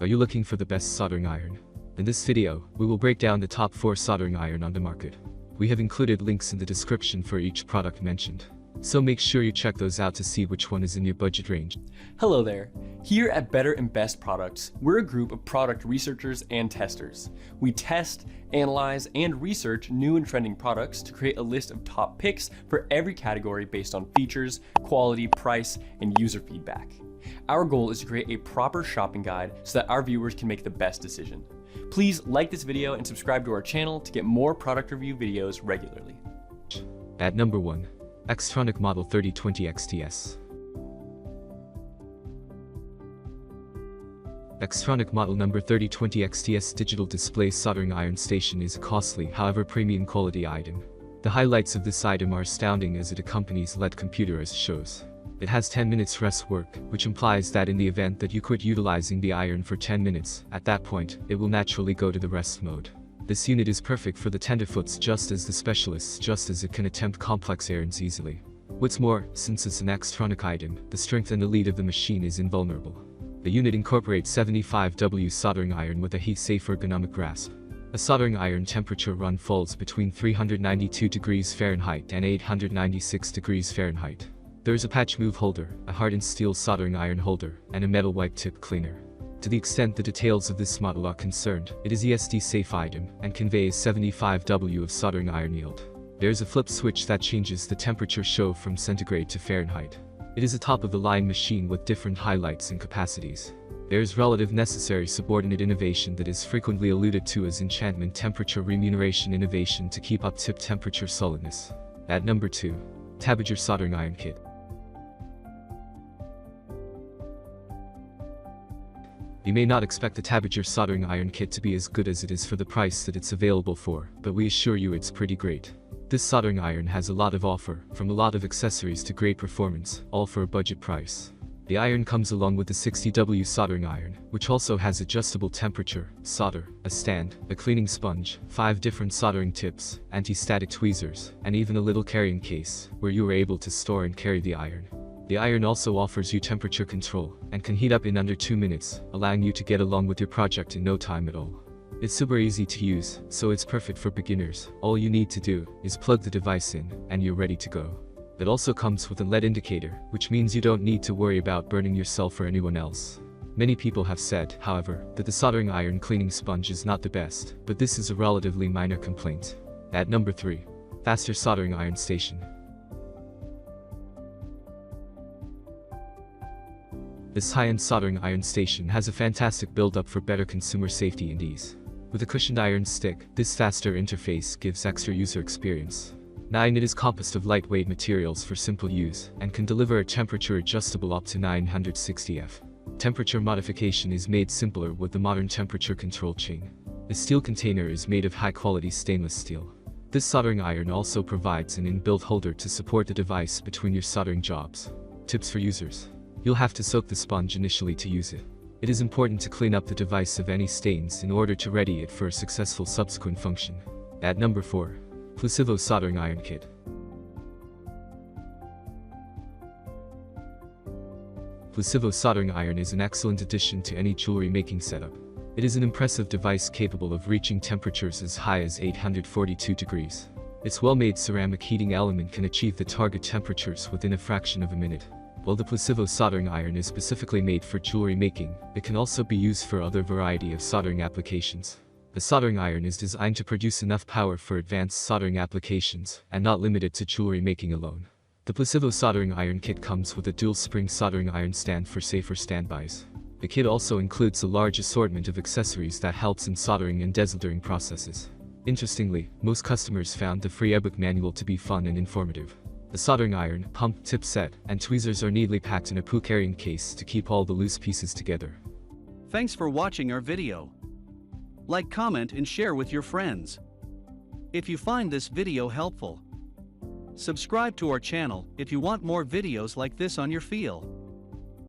Are you looking for the best soldering iron? In this video, we will break down the top 4 soldering iron on the market. We have included links in the description for each product mentioned, so make sure you check those out to see which one is in your budget range. Hello there. Here at Better and Best Products, we're a group of product researchers and testers. We test, analyze, and research new and trending products to create a list of top picks for every category based on features, quality, price, and user feedback. Our goal is to create a proper shopping guide so that our viewers can make the best decision. Please like this video and subscribe to our channel to get more product review videos regularly. At number 1. X-Tronic Model 3020 XTS. X-Tronic model number 3020 XTS digital display soldering iron station is a costly, however premium quality item. The highlights of this item are astounding as it accompanies LED computer as shows. It has 10 minutes rest work, which implies that in the event that you quit utilizing the iron for 10 minutes, at that point, it will naturally go to the rest mode. This unit is perfect for the tenderfoots just as the specialists, just as it can attempt complex errands easily. What's more, since it's an X-Tronic item, the strength and the lead of the machine is invulnerable. The unit incorporates 75W soldering iron with a heat-safe ergonomic grasp. A soldering iron temperature run falls between 392 degrees Fahrenheit and 896 degrees Fahrenheit. There is a patch move holder, a hardened steel soldering iron holder, and a metal wipe tip cleaner. To the extent the details of this model are concerned, it is ESD safe item and conveys 75W of soldering iron yield. There is a flip switch that changes the temperature show from centigrade to Fahrenheit. It is a top-of-the-line machine with different highlights and capacities. There is relative necessary subordinate innovation that is frequently alluded to as enchantment temperature remuneration innovation to keep up tip temperature solidness. At number 2. Tabiger soldering iron kit. You may not expect the Tabiger soldering iron kit to be as good as it is for the price that it's available for, but we assure you it's pretty great. This soldering iron has a lot of offer, from a lot of accessories to great performance, all for a budget price. The iron comes along with the 60W soldering iron, which also has adjustable temperature, solder, a stand, a cleaning sponge, 5 different soldering tips, anti-static tweezers, and even a little carrying case, where you are able to store and carry the iron. The iron also offers you temperature control, and can heat up in under 2 minutes, allowing you to get along with your project in no time at all. It's super easy to use, so it's perfect for beginners. All you need to do is plug the device in, and you're ready to go. It also comes with a LED indicator, which means you don't need to worry about burning yourself or anyone else. Many people have said, however, that the soldering iron cleaning sponge is not the best, but this is a relatively minor complaint. At number 3. Vastar soldering iron station. This high-end soldering iron station has a fantastic build-up for better consumer safety and ease. With a cushioned iron stick, this Vastar interface gives extra user experience. 9. It is composed of lightweight materials for simple use, and can deliver a temperature adjustable up to 960 F. Temperature modification is made simpler with the modern temperature control chain. The steel container is made of high-quality stainless steel. This soldering iron also provides an inbuilt holder to support the device between your soldering jobs. Tips for users. You'll have to soak the sponge initially to use it. It is important to clean up the device of any stains in order to ready it for a successful subsequent function. At number 4. Plusivo soldering iron kit. Plusivo soldering iron is an excellent addition to any jewelry making setup. It is an impressive device capable of reaching temperatures as high as 842 degrees. Its well-made ceramic heating element can achieve the target temperatures within a fraction of a minute. While the Plusivo soldering iron is specifically made for jewelry making, it can also be used for other variety of soldering applications. The soldering iron is designed to produce enough power for advanced soldering applications, and not limited to jewelry making alone. The Plusivo soldering iron kit comes with a dual-spring soldering iron stand for safer standbys. The kit also includes a large assortment of accessories that helps in soldering and desoldering processes. Interestingly, most customers found the free ebook manual to be fun and informative. The soldering iron, pump, tip set, and tweezers are neatly packed in a poo carrying case to keep all the loose pieces together. Thanks for watching our video. Like, comment, and share with your friends. If you find this video helpful, subscribe to our channel if you want more videos like this on your feel.